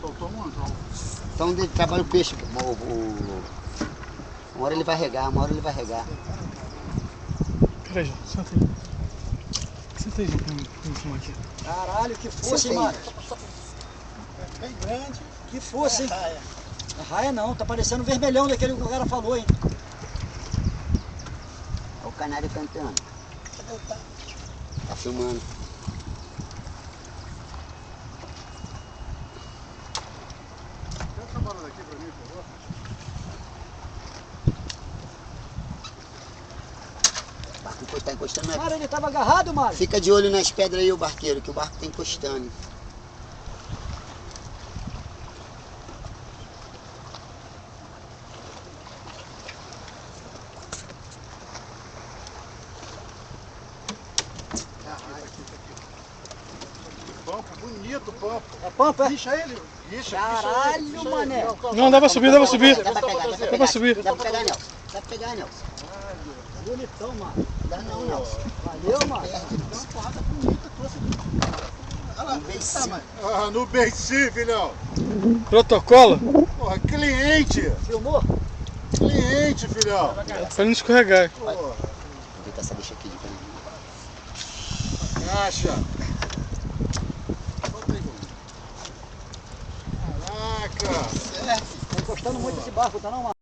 Soltou um anzol. Então ele trabalha o peixe. Uma hora ele vai regar, uma hora ele vai regar. Peraí, João, senta aí. Senta aí, João, pra me filmar aqui. Caralho, que força, hein, Mário? Bem grande. Que força, hein? É raia não, tá parecendo vermelhão daquele que o cara falou, hein? Olha o canário cantando. Tá filmando. Dá essa bola daqui pra mim, por favor. O barco tá encostando na... Mário, ele tava agarrado, Mário? Fica de olho nas pedras aí, o barqueiro, que o barco tá encostando. Pampo, bonito pampo. É pampa, é? Guicha ele. Guicha, Caralho, guicha ele. mané. Não, dá pra subir, dá pra subir. Dá pra pegar, Dá pra subir. Dá pra pegar, Nelson. Dá pra pegar, Nelson. Bonitão, Mário. Dá não, Nelson. Valeu, Mário. Dá uma porrada bonita, trouxe aqui. Olha lá, Imbecil. Ah, no BC, filhão. Protocolo? Porra, cliente. Filmou? Cliente, filhão. Pra não escorregar. Porra, Vou botar essa deixa aqui de frente. caixa. Solta aí, Caraca. Tá encostando muito esse barco, tá não, Mário?